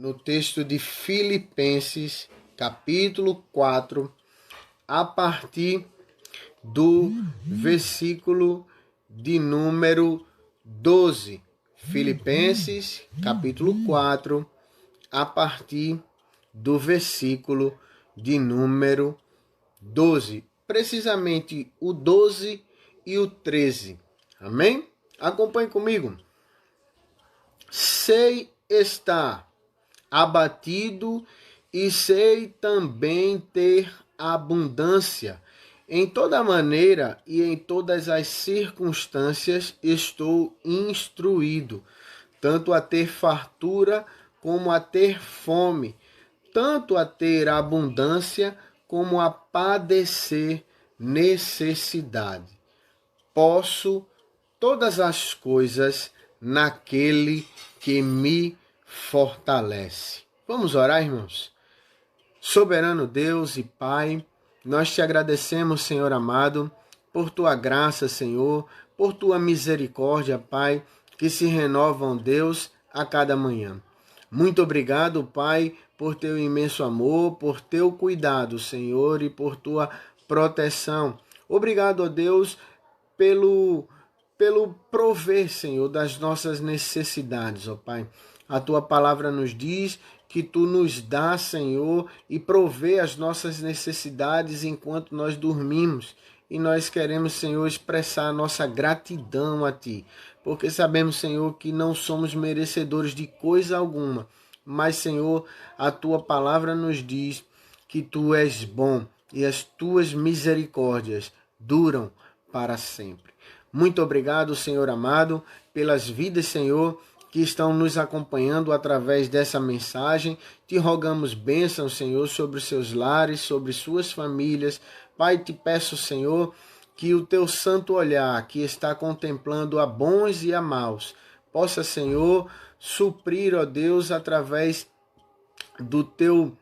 no texto de Filipenses, capítulo 4, a partir do versículo de número 12. Filipenses, capítulo 4, a partir do versículo de número 12. Precisamente o 12 e o 13. Amém? Acompanhe comigo. Sei estar abatido e sei também ter abundância. Em toda maneira e em todas as circunstâncias estou instruído, tanto a ter fartura como a ter fome, tanto a ter abundância como a padecer necessidade. Posso todas as coisas naquele que me fortalece. Vamos orar, irmãos? Soberano Deus e Pai, nós te agradecemos, Senhor amado, por tua graça, Senhor, por tua misericórdia, Pai, que se renovam, Deus, a cada manhã. Muito obrigado, Pai, por teu imenso amor, por teu cuidado, Senhor, e por tua proteção. Obrigado, ó Deus, pelo prover, Senhor, das nossas necessidades, ó Pai. A tua palavra nos diz que tu nos dá, Senhor, e provê as nossas necessidades enquanto nós dormimos. E nós queremos, Senhor, expressar a nossa gratidão a ti, porque sabemos, Senhor, que não somos merecedores de coisa alguma. Mas, Senhor, a tua palavra nos diz que tu és bom e as tuas misericórdias duram para sempre. Muito obrigado, Senhor amado, pelas vidas, Senhor, que estão nos acompanhando através dessa mensagem. Te rogamos bênção, Senhor, sobre os seus lares, sobre suas famílias. Pai, te peço, Senhor, que o teu santo olhar, que está contemplando a bons e a maus, possa, Senhor, suprir, ó Deus, através do teu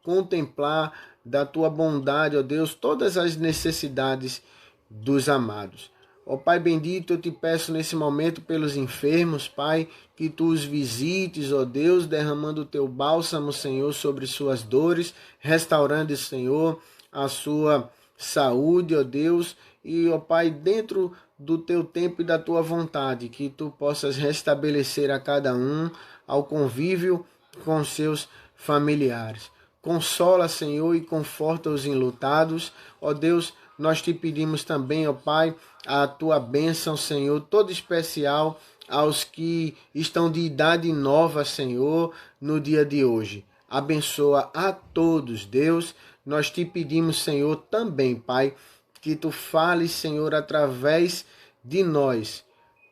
contemplar, da tua bondade, ó Deus, todas as necessidades dos amados. Ó Pai bendito, eu te peço nesse momento pelos enfermos, Pai, que tu os visites, ó Deus, derramando o teu bálsamo, Senhor, sobre suas dores, restaurando, Senhor, a sua saúde, ó Deus, e, ó Pai, dentro do teu tempo e da tua vontade, que tu possas restabelecer a cada um ao convívio com seus familiares. Consola, Senhor, e conforta os enlutados. Ó Deus, nós te pedimos também, ó Pai, a tua bênção, Senhor, toda especial aos que estão de idade nova, Senhor, no dia de hoje. Abençoa a todos, Deus. Nós te pedimos, Senhor, também, Pai, que tu fales, Senhor, através de nós,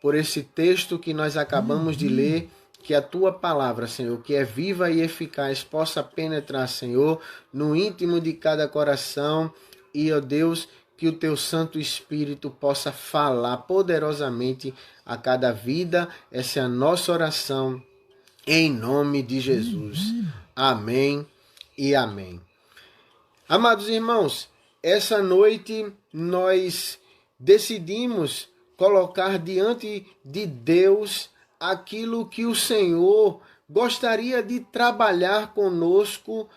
por esse texto que nós acabamos de ler, que a tua palavra, Senhor, que é viva e eficaz, possa penetrar, Senhor, no íntimo de cada coração e, ó Deus, que o teu Santo Espírito possa falar poderosamente a cada vida. Essa é a nossa oração, em nome de Jesus. Amém e amém. Amados irmãos, essa noite nós decidimos colocar diante de Deus aquilo que o Senhor gostaria de trabalhar conosco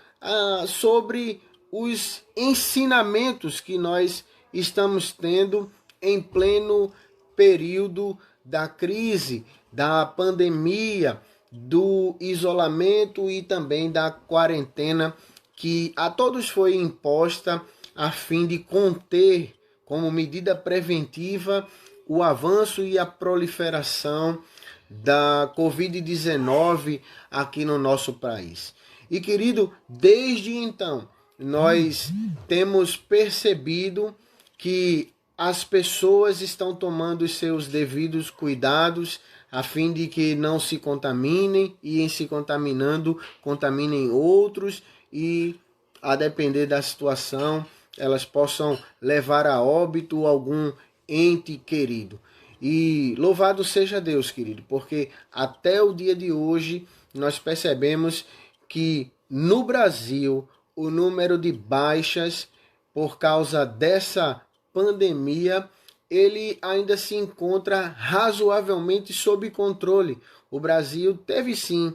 sobre os ensinamentos que nós estamos tendo em pleno período da crise, da pandemia, do isolamento e também da quarentena que a todos foi imposta a fim de conter, como medida preventiva, o avanço e a proliferação da Covid-19 aqui no nosso país. E, querido, desde então, nós temos percebido que as pessoas estão tomando os seus devidos cuidados a fim de que não se contaminem e, em se contaminando, contaminem outros e, a depender da situação, elas possam levar a óbito algum ente querido. E louvado seja Deus, querido, porque até o dia de hoje nós percebemos que no Brasil o número de baixas por causa dessa pandemia, ele ainda se encontra razoavelmente sob controle. O Brasil teve sim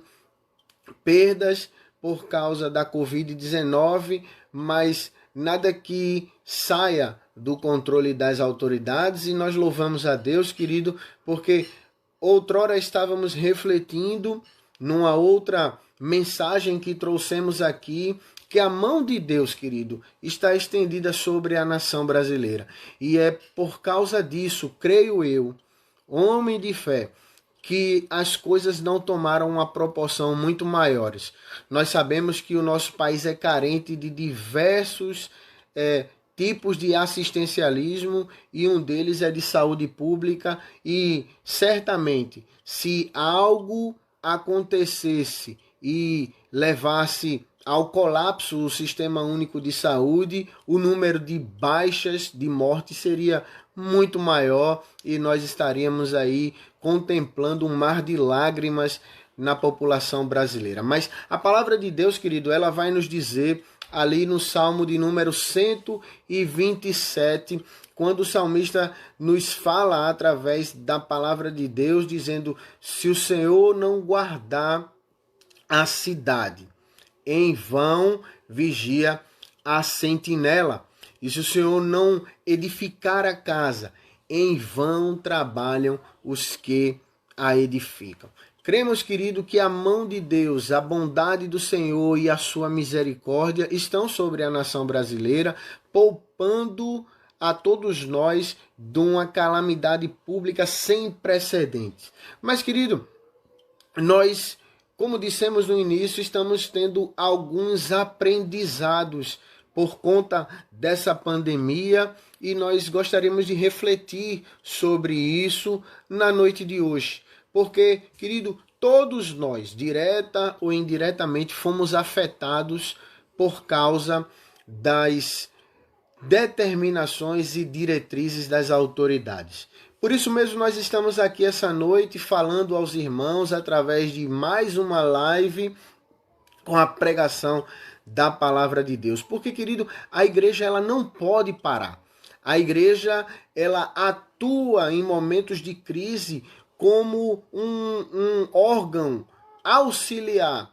perdas por causa da Covid-19, mas nada que saia do controle das autoridades, e nós louvamos a Deus, querido, porque outrora estávamos refletindo numa outra mensagem que trouxemos aqui, que a mão de Deus, querido, está estendida sobre a nação brasileira. E é por causa disso, creio eu, homem de fé, que as coisas não tomaram uma proporção muito maiores. Nós sabemos que o nosso país é carente de diversos tipos de assistencialismo, e um deles é de saúde pública, e certamente se algo acontecesse e levasse ao colapso do Sistema Único de Saúde, o número de baixas, de mortes, seria muito maior, e nós estaríamos aí contemplando um mar de lágrimas na população brasileira. Mas a palavra de Deus, querido, ela vai nos dizer ali no Salmo de número 127, quando o salmista nos fala através da palavra de Deus, dizendo: se o Senhor não guardar a cidade, em vão vigia a sentinela. E se o Senhor não edificar a casa, em vão trabalham os que a edificam. Cremos, querido, que a mão de Deus, a bondade do Senhor e a sua misericórdia estão sobre a nação brasileira, poupando a todos nós de uma calamidade pública sem precedentes. Mas, querido, nós, como dissemos no início, estamos tendo alguns aprendizados por conta dessa pandemia, e nós gostaríamos de refletir sobre isso na noite de hoje. Porque, querido, todos nós, direta ou indiretamente, fomos afetados por causa das determinações e diretrizes das autoridades. Por isso mesmo nós estamos aqui essa noite falando aos irmãos através de mais uma live com a pregação da palavra de Deus. Porque, querido, a igreja ela não pode parar. A igreja ela atua em momentos de crise como um órgão auxiliar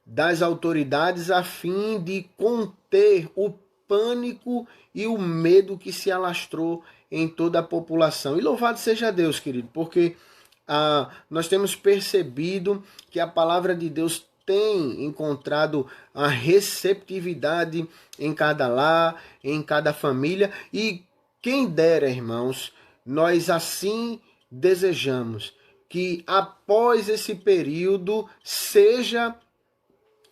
das autoridades a fim de conter o pânico e o medo que se alastrou em toda a população. E louvado seja Deus, querido, porque nós temos percebido que a palavra de Deus tem encontrado a receptividade em cada lar, em cada família, e quem dera, irmãos, nós assim desejamos que após esse período seja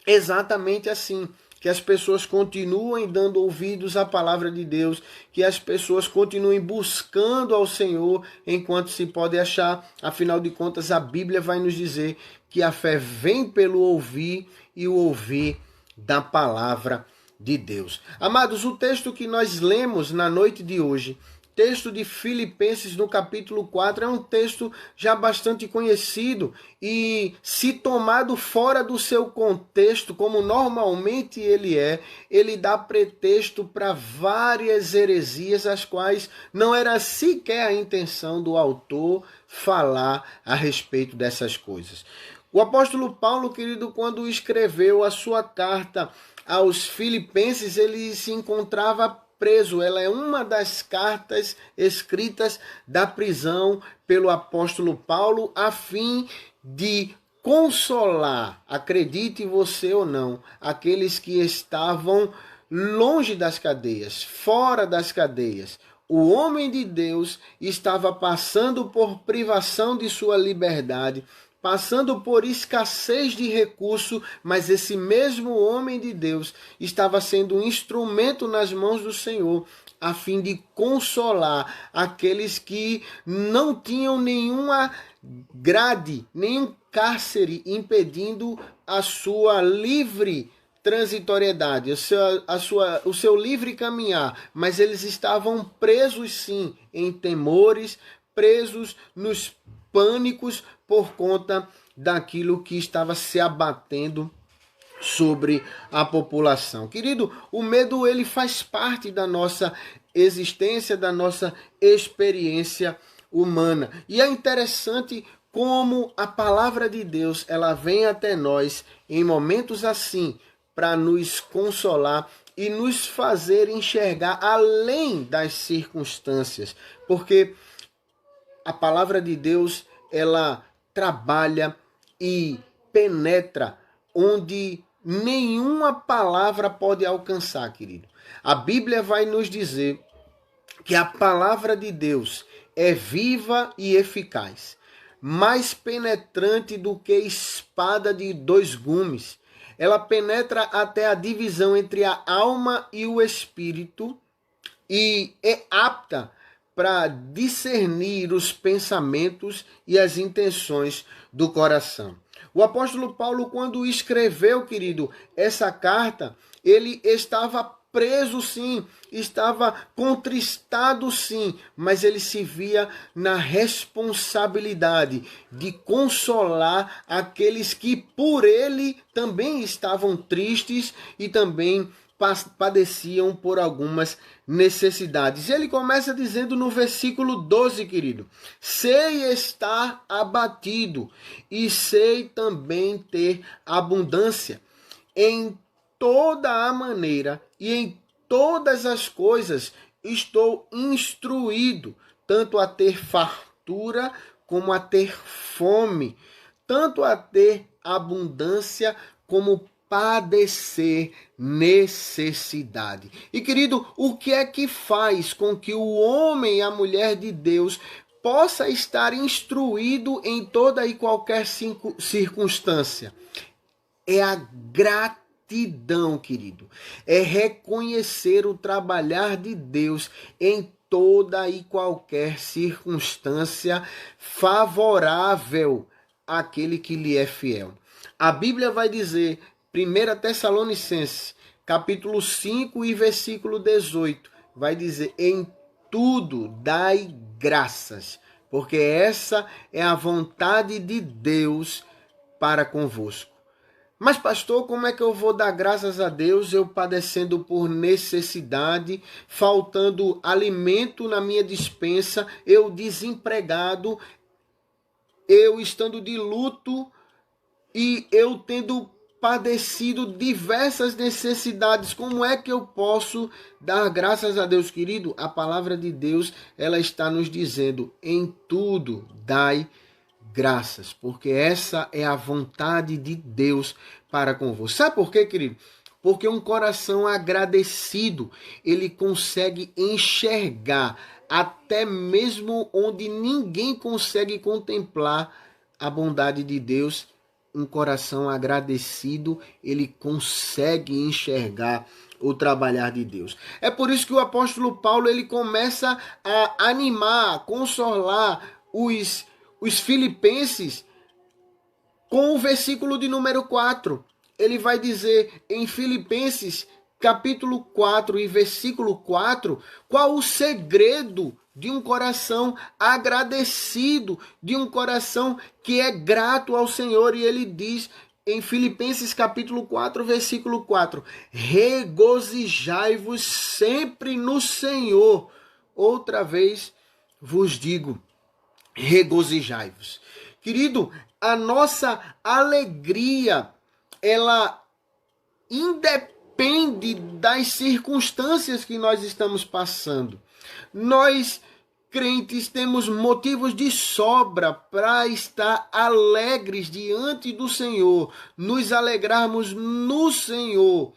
exatamente assim, que as pessoas continuem dando ouvidos à palavra de Deus, que as pessoas continuem buscando ao Senhor enquanto se pode achar. Afinal de contas, a Bíblia vai nos dizer que a fé vem pelo ouvir, e o ouvir da palavra de Deus. Amados, o texto que nós lemos na noite de hoje, texto de Filipenses no capítulo 4, é um texto já bastante conhecido, e se tomado fora do seu contexto, como normalmente ele dá pretexto para várias heresias, as quais não era sequer a intenção do autor falar a respeito dessas coisas. O apóstolo Paulo, querido, quando escreveu a sua carta aos Filipenses, ele se encontrava preso. Ela é uma das cartas escritas da prisão pelo apóstolo Paulo, a fim de consolar, acredite você ou não, aqueles que estavam longe das cadeias, fora das cadeias. O homem de Deus estava passando por privação de sua liberdade, passando por escassez de recurso, mas esse mesmo homem de Deus estava sendo um instrumento nas mãos do Senhor, a fim de consolar aqueles que não tinham nenhuma grade, nenhum cárcere impedindo a sua livre transitoriedade, o seu livre caminhar, mas eles estavam presos sim em temores, presos nos pânicos por conta daquilo que estava se abatendo sobre a população. Querido, o medo ele faz parte da nossa existência, da nossa experiência humana. E é interessante como a palavra de Deus, ela vem até nós em momentos assim, para nos consolar e nos fazer enxergar além das circunstâncias, porque a palavra de Deus, ela trabalha e penetra onde nenhuma palavra pode alcançar, querido. A Bíblia vai nos dizer que a palavra de Deus é viva e eficaz, mais penetrante do que espada de dois gumes. Ela penetra até a divisão entre a alma e o espírito e é apta para discernir os pensamentos e as intenções do coração. O apóstolo Paulo, quando escreveu, querido, essa carta, ele estava preso sim, estava contristado sim, mas ele se via na responsabilidade de consolar aqueles que por ele também estavam tristes e também padeciam por algumas necessidades. Ele começa dizendo no versículo 12, querido: sei estar abatido e sei também ter abundância. Em toda a maneira e em todas as coisas estou instruído, tanto a ter fartura como a ter fome, tanto a ter abundância como padecer necessidade. E querido, o que é que faz com que o homem e a mulher de Deus possa estar instruído em toda e qualquer circunstância? É a gratidão, querido. É reconhecer o trabalhar de Deus em toda e qualquer circunstância favorável àquele que lhe é fiel. A Bíblia vai dizer, 1 Tessalonicenses, capítulo 5 e versículo 18, vai dizer: em tudo dai graças, porque essa é a vontade de Deus para convosco. Mas pastor, como é que eu vou dar graças a Deus eu padecendo por necessidade, faltando alimento na minha despensa, eu desempregado, eu estando de luto e eu tendo padecido diversas necessidades? Como é que eu posso dar graças a Deus, querido? A palavra de Deus, ela está nos dizendo: em tudo dai graças, porque essa é a vontade de Deus para convosco. Sabe por quê, querido? Porque um coração agradecido, ele consegue enxergar até mesmo onde ninguém consegue contemplar a bondade de Deus. Um coração agradecido, ele consegue enxergar o trabalhar de Deus. É por isso que o apóstolo Paulo, ele começa a animar, a consolar os filipenses com o versículo de número 4. Ele vai dizer em Filipenses capítulo 4 e versículo 4, qual o segredo de um coração agradecido, de um coração que é grato ao Senhor. E ele diz em Filipenses capítulo 4, versículo 4, regozijai-vos sempre no Senhor. Outra vez vos digo, regozijai-vos. Querido, a nossa alegria, ela independe das circunstâncias que nós estamos passando. Nós, crentes, temos motivos de sobra para estar alegres diante do Senhor, nos alegrarmos no Senhor,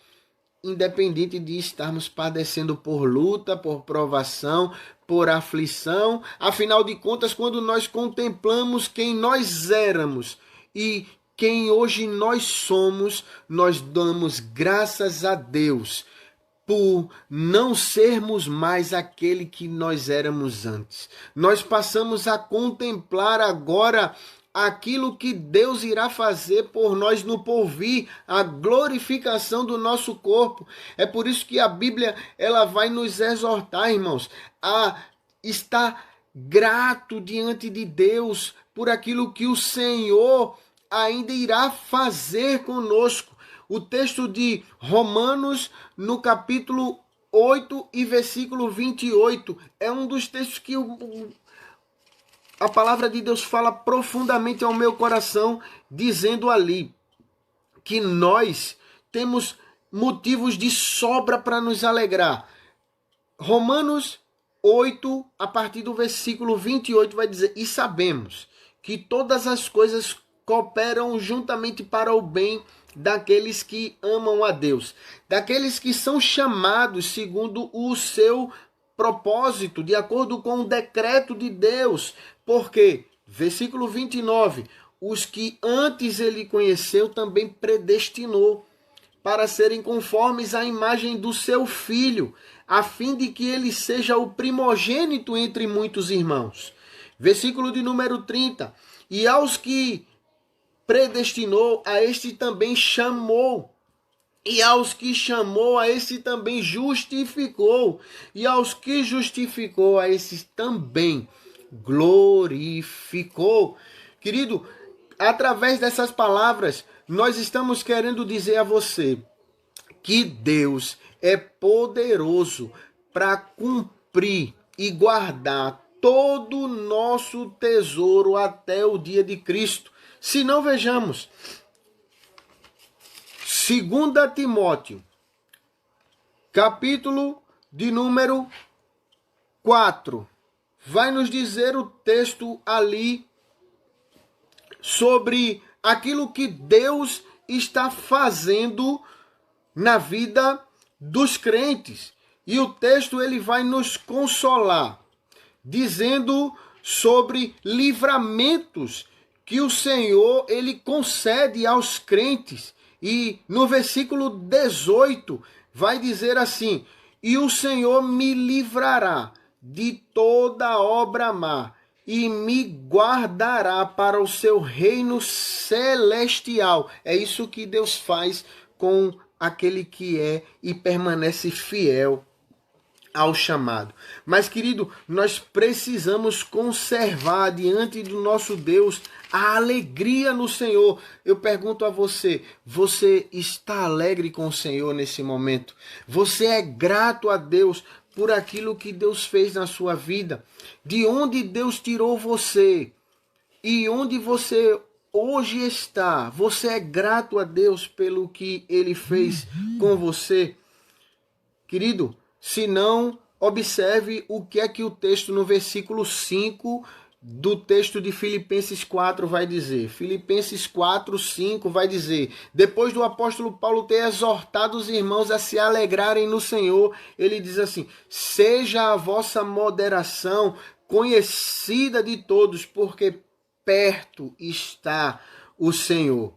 independente de estarmos padecendo por luta, por provação, por aflição. Afinal de contas, quando nós contemplamos quem nós éramos e quem hoje nós somos, nós damos graças a Deus por não sermos mais aquele que nós éramos antes. Nós passamos a contemplar agora aquilo que Deus irá fazer por nós no porvir, a glorificação do nosso corpo. É por isso que a Bíblia, ela vai nos exortar, irmãos, a estar grato diante de Deus por aquilo que o Senhor ainda irá fazer conosco. O texto de Romanos, no capítulo 8 e versículo 28, é um dos textos que a palavra de Deus fala profundamente ao meu coração, dizendo ali que nós temos motivos de sobra para nos alegrar. Romanos 8, a partir do versículo 28, vai dizer: e sabemos que todas as coisas cooperam juntamente para o bem daqueles que amam a Deus, daqueles que são chamados segundo o seu propósito, de acordo com o decreto de Deus. Porque, versículo 29, os que antes ele conheceu também predestinou para serem conformes à imagem do seu Filho, a fim de que ele seja o primogênito entre muitos irmãos. Versículo de número 30. E aos que predestinou, a este também chamou. E aos que chamou, a este também justificou. E aos que justificou, a esses também glorificou. Querido, através dessas palavras, nós estamos querendo dizer a você que Deus é poderoso para cumprir e guardar todo o nosso tesouro até o dia de Cristo. Se não, vejamos, 2 Timóteo, capítulo de número 4, vai nos dizer o texto ali sobre aquilo que Deus está fazendo na vida dos crentes. E o texto ele vai nos consolar, dizendo sobre livramentos que o Senhor ele concede aos crentes. E no versículo 18 vai dizer assim: e o Senhor me livrará de toda obra má e me guardará para o seu reino celestial. É isso que Deus faz com aquele que é e permanece fiel ao chamado. Mas, querido, nós precisamos conservar diante do nosso Deus a alegria no Senhor. Eu pergunto a você, você está alegre com o Senhor nesse momento? Você é grato a Deus por aquilo que Deus fez na sua vida? De onde Deus tirou você? E onde você hoje está? Você é grato a Deus pelo que Ele fez com você? Querido, se não, observe o que é que o texto no versículo 5 do texto de Filipenses 4 vai dizer. Filipenses 4, 5 vai dizer: depois do apóstolo Paulo ter exortado os irmãos a se alegrarem no Senhor, ele diz assim: seja a vossa moderação conhecida de todos, porque perto está o Senhor.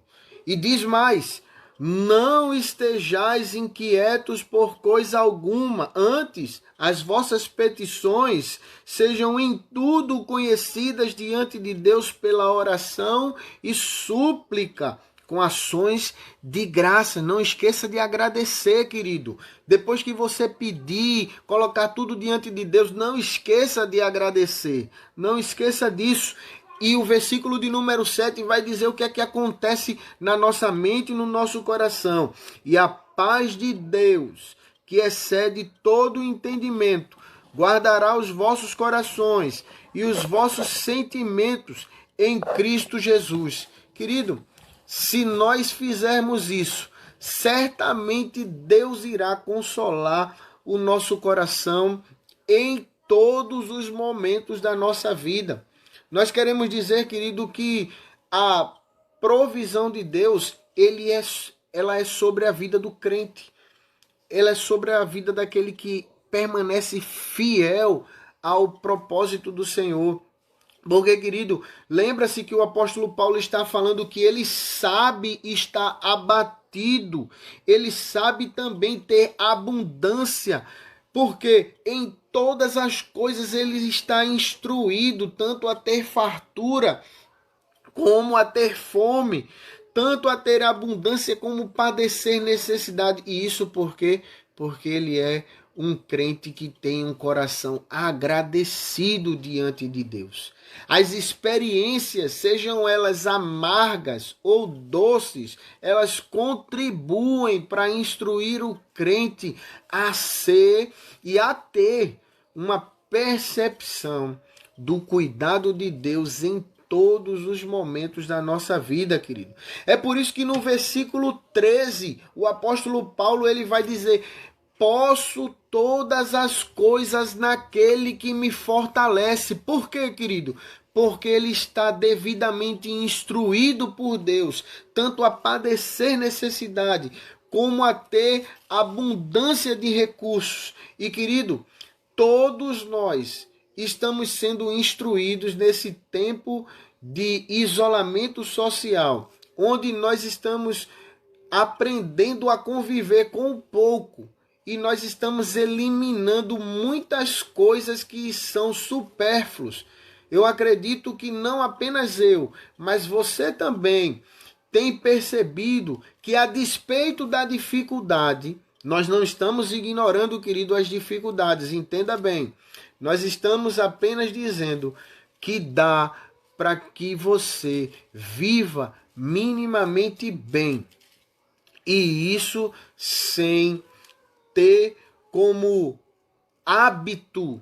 E diz mais: não estejais inquietos por coisa alguma, antes as vossas petições sejam em tudo conhecidas diante de Deus pela oração e súplica, com ações de graça. Não esqueça de agradecer, querido. Depois que você pedir, colocar tudo diante de Deus, não esqueça de agradecer. Não esqueça disso. E o versículo de número 7 vai dizer o que é que acontece na nossa mente e no nosso coração. E a paz de Deus, que excede todo o entendimento, guardará os vossos corações e os vossos sentimentos em Cristo Jesus. Querido, se nós fizermos isso, certamente Deus irá consolar o nosso coração em todos os momentos da nossa vida. Nós queremos dizer, querido, que a provisão de Deus, ela é sobre a vida do crente. Ela é sobre a vida daquele que permanece fiel ao propósito do Senhor. Porque, querido, lembra-se que o apóstolo Paulo está falando que ele sabe estar abatido. Ele sabe também ter abundância. Porque em todas as coisas ele está instruído, tanto a ter fartura, como a ter fome, tanto a ter abundância, como padecer necessidade. E isso por quê? Porque ele é um crente que tem um coração agradecido diante de Deus. As experiências, sejam elas amargas ou doces, elas contribuem para instruir o crente a ser e a ter uma percepção do cuidado de Deus em todos os momentos da nossa vida, querido. É por isso que no versículo 13, o apóstolo Paulo ele vai dizer: posso todas as coisas naquele que me fortalece. Por quê, querido? Porque ele está devidamente instruído por Deus, tanto a padecer necessidade, como a ter abundância de recursos. E, querido, todos nós estamos sendo instruídos nesse tempo de isolamento social, onde nós estamos aprendendo a conviver com o pouco e nós estamos eliminando muitas coisas que são supérfluas. Eu acredito que não apenas eu, mas você também tem percebido que, a despeito da dificuldade, nós não estamos ignorando, querido, as dificuldades, entenda bem. Nós estamos apenas dizendo que dá para que você viva minimamente bem. E isso sem ter como hábito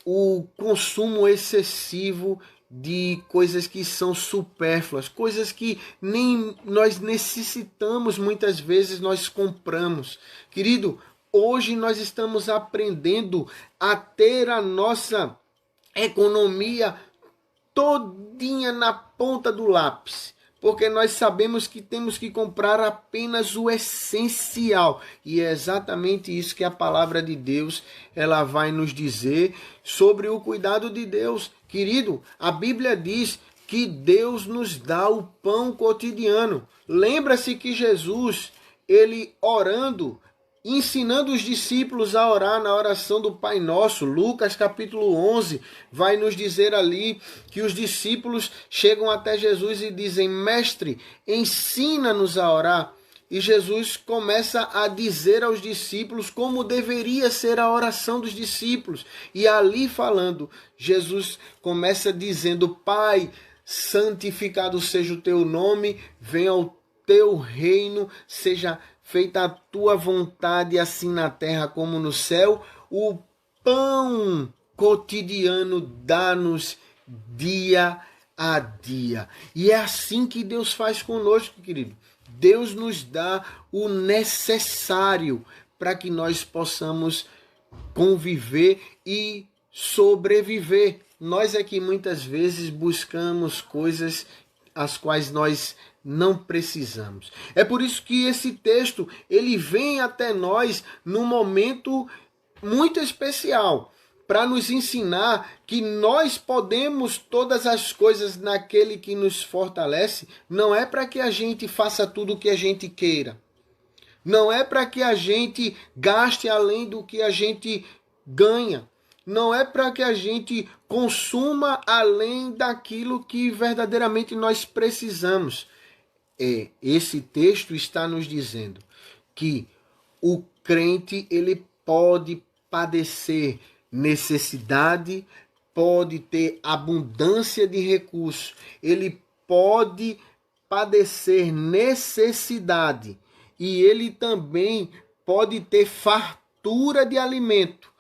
o consumo excessivo de coisas que são supérfluas, coisas que nem nós necessitamos, muitas vezes nós compramos. Querido, hoje nós estamos aprendendo a ter a nossa economia todinha na ponta do lápis, porque nós sabemos que temos que comprar apenas o essencial. E é exatamente isso que a palavra de Deus ela vai nos dizer sobre o cuidado de Deus. Querido, a Bíblia diz que Deus nos dá o pão cotidiano. Lembra-se que Jesus, ele orando, ensinando os discípulos a orar na oração do Pai Nosso, Lucas capítulo 11, vai nos dizer ali que os discípulos chegam até Jesus e dizem: Mestre, ensina-nos a orar. E Jesus começa a dizer aos discípulos como deveria ser a oração dos discípulos. E ali falando, Jesus começa dizendo: Pai, santificado seja o teu nome, venha o teu reino, seja feita a tua vontade, assim na terra como no céu. O pão cotidiano dá-nos dia a dia. E é assim que Deus faz conosco, querido. Deus nos dá o necessário para que nós possamos conviver e sobreviver. Nós é que muitas vezes buscamos coisas as quais nós não precisamos. É por isso que esse texto ele vem até nós num momento muito especial, para nos ensinar que nós podemos todas as coisas naquele que nos fortalece. Não é para que a gente faça tudo o que a gente queira. Não é para que a gente gaste além do que a gente ganha. Não é para que a gente consuma além daquilo que verdadeiramente nós precisamos. Esse texto está nos dizendo que o crente ele pode padecer necessidade, pode ter abundância de recursos, ele pode padecer necessidade e ele também pode ter fartura de alimento.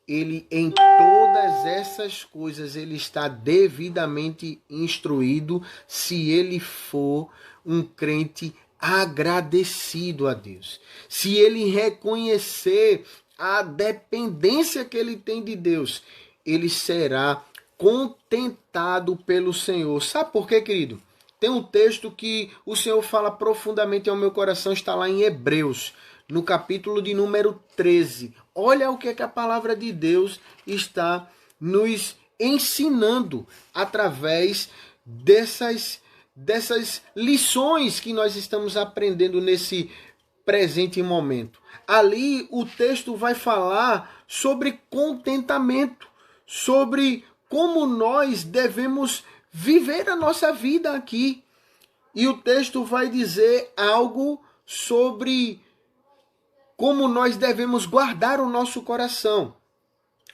Ele, em todas essas coisas, ele está devidamente instruído se ele for um crente agradecido a Deus. Se ele reconhecer a dependência que ele tem de Deus, ele será contentado pelo Senhor. Sabe por quê, querido? Tem um texto que o Senhor fala profundamente ao meu coração, está lá em Hebreus, no capítulo de número 13. Olha o que a palavra de Deus está nos ensinando através dessas lições que nós estamos aprendendo nesse presente momento. Ali o texto vai falar sobre contentamento, sobre como nós devemos viver a nossa vida aqui. E o texto vai dizer algo sobre como nós devemos guardar o nosso coração.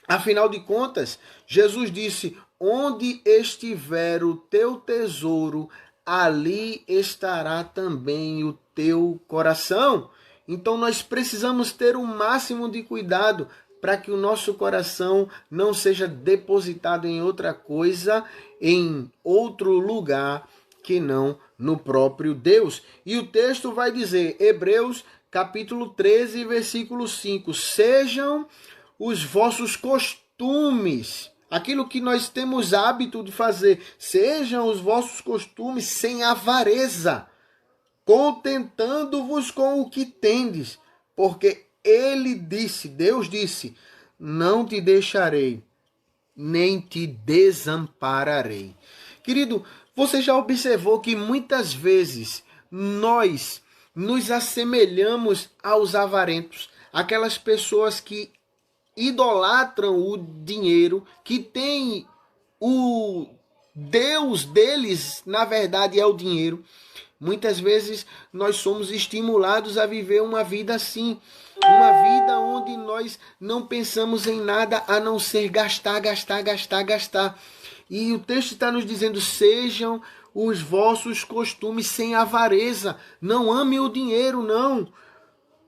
Afinal de contas, Jesus disse: onde estiver o teu tesouro, ali estará também o teu coração. Então nós precisamos ter o máximo de cuidado para que o nosso coração não seja depositado em outra coisa, em outro lugar que não no próprio Deus. E o texto vai dizer, Hebreus capítulo 13, versículo 5, sejam os vossos costumes, aquilo que nós temos hábito de fazer, sejam os vossos costumes sem avareza, contentando-vos com o que tendes, porque ele disse, Deus disse, não te deixarei, nem te desampararei. Querido, você já observou que muitas vezes nós nos assemelhamos aos avarentos, aquelas pessoas que idolatram o dinheiro, que têm o Deus deles, na verdade, é o dinheiro. Muitas vezes nós somos estimulados a viver uma vida assim, uma vida onde nós não pensamos em nada a não ser gastar, gastar, gastar, gastar. E o texto está nos dizendo, sejam os vossos costumes sem avareza. Não ame o dinheiro, não.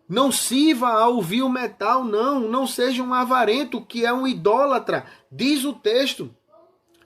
Não sirva ao vil metal, não. Não seja um avarento, que é um idólatra. Diz o texto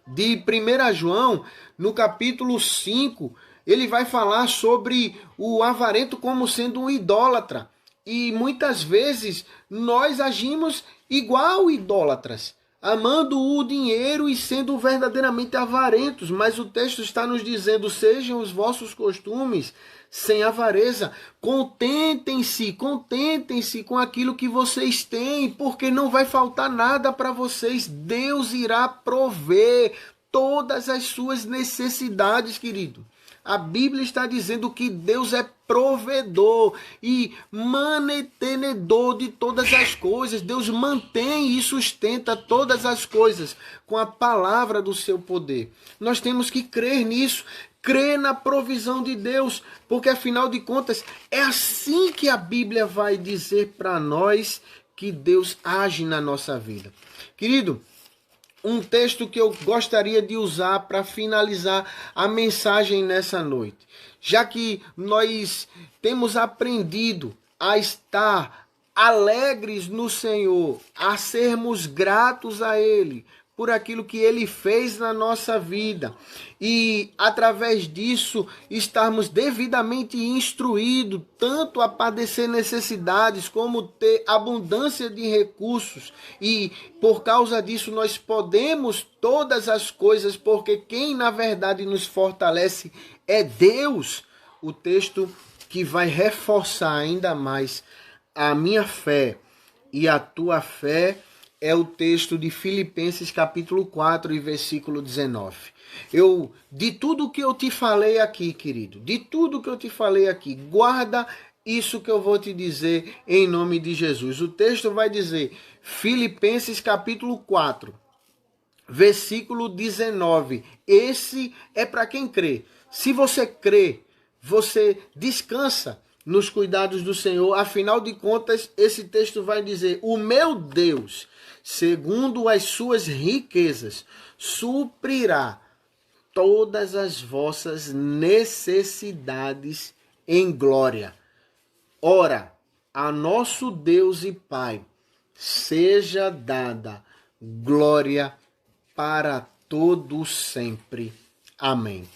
de 1 João, no capítulo 5, ele vai falar sobre o avarento como sendo um idólatra. E muitas vezes nós agimos igual idólatras, amando o dinheiro e sendo verdadeiramente avarentos. Mas o texto está nos dizendo, sejam os vossos costumes sem avareza. Contentem-se com aquilo que vocês têm, porque não vai faltar nada para vocês. Deus irá prover todas as suas necessidades, querido. A Bíblia está dizendo que Deus é provedor e mantenedor de todas as coisas. Deus mantém e sustenta todas as coisas com a palavra do seu poder. Nós temos que crer nisso, crer na provisão de Deus, porque afinal de contas é assim que a Bíblia vai dizer para nós que Deus age na nossa vida. Querido, um texto que eu gostaria de usar para finalizar a mensagem nessa noite. Já que nós temos aprendido a estar alegres no Senhor, a sermos gratos a Ele por aquilo que Ele fez na nossa vida. E através disso estarmos devidamente instruídos, tanto a padecer necessidades, como ter abundância de recursos. E por causa disso nós podemos todas as coisas, porque quem na verdade nos fortalece é Deus. O texto que vai reforçar ainda mais a minha fé e a tua fé é o texto de Filipenses capítulo 4 e versículo 19. De tudo que eu te falei aqui, querido, de tudo que eu te falei aqui, guarda isso que eu vou te dizer em nome de Jesus. O texto vai dizer, Filipenses capítulo 4, versículo 19. Esse é para quem crê. Se você crê, você descansa nos cuidados do Senhor. Afinal de contas, esse texto vai dizer, o meu Deus, segundo as suas riquezas, suprirá todas as vossas necessidades em glória. Ora, a nosso Deus e Pai seja dada glória para todo sempre. Amém.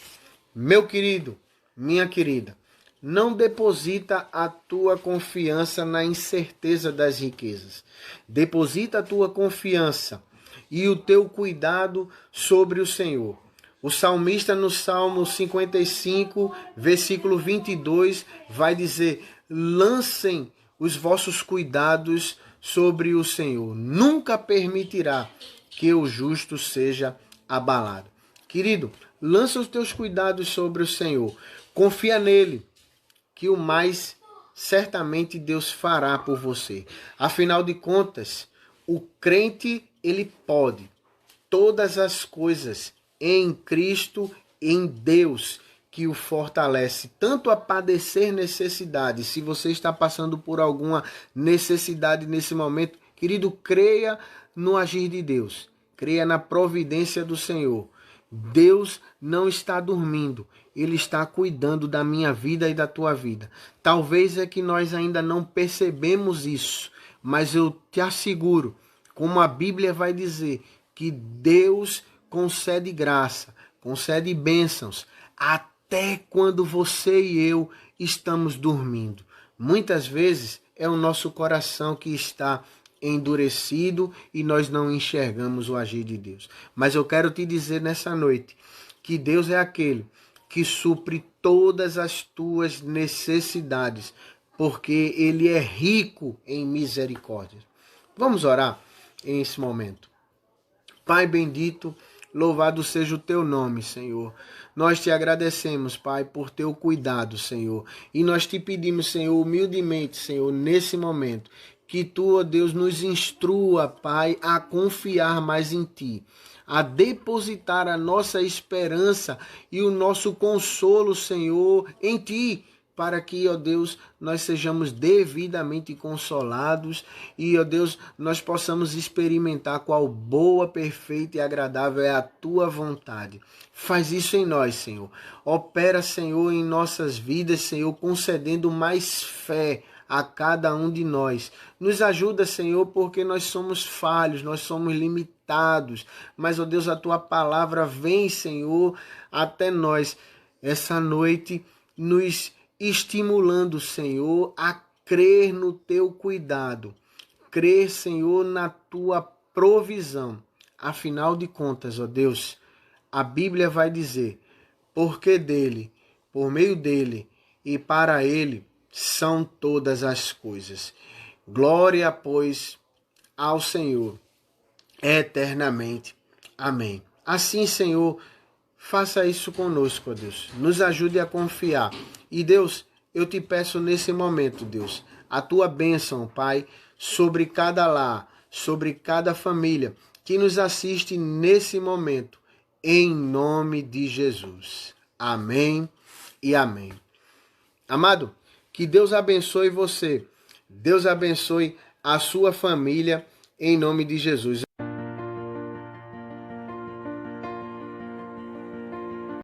Meu querido, minha querida, não deposita a tua confiança na incerteza das riquezas. Deposita a tua confiança e o teu cuidado sobre o Senhor. O salmista no Salmo 55, versículo 22, vai dizer, lancem os vossos cuidados sobre o Senhor. Nunca permitirá que o justo seja abalado. Querido, lança os teus cuidados sobre o Senhor. Confia nele, que o mais certamente Deus fará por você. Afinal de contas, o crente, ele pode todas as coisas em Cristo, em Deus, que o fortalece, tanto a padecer necessidades. Se você está passando por alguma necessidade nesse momento, querido, creia no agir de Deus, creia na providência do Senhor. Deus não está dormindo, Ele está cuidando da minha vida e da tua vida. Talvez é que nós ainda não percebemos isso, mas eu te asseguro como a Bíblia vai dizer, que Deus concede graça, concede bênçãos, até quando você e eu estamos dormindo. Muitas vezes é o nosso coração que está endurecido e nós não enxergamos o agir de Deus. Mas eu quero te dizer nessa noite que Deus é aquele que supre todas as tuas necessidades, porque Ele é rico em misericórdia. Vamos orar nesse momento. Pai bendito, louvado seja o teu nome, Senhor. Nós te agradecemos, Pai, por teu cuidado, Senhor. E nós te pedimos, Senhor, humildemente, Senhor, nesse momento, que tu, ó Deus, nos instrua, Pai, a confiar mais em ti, a depositar a nossa esperança e o nosso consolo, Senhor, em ti, para que, ó Deus, nós sejamos devidamente consolados e, ó Deus, nós possamos experimentar qual boa, perfeita e agradável é a tua vontade. Faz isso em nós, Senhor. Opera, Senhor, em nossas vidas, Senhor, concedendo mais fé a cada um de nós. Nos ajuda, Senhor, porque nós somos falhos, nós somos limitados, mas, ó Deus, a tua palavra vem, Senhor, até nós essa noite, nos estimulando, Senhor, a crer no teu cuidado, crer, Senhor, na tua provisão. Afinal de contas, ó Deus, a Bíblia vai dizer, porque dele, por meio dele e para ele são todas as coisas. Glória, pois, ao Senhor eternamente. Amém. Assim, Senhor, faça isso conosco, ó Deus. Nos ajude a confiar. E, Deus, eu te peço nesse momento, Deus, a tua bênção, Pai, sobre cada lar, sobre cada família que nos assiste nesse momento, em nome de Jesus. Amém e amém. Amado, que Deus abençoe você. Deus abençoe a sua família, em nome de Jesus.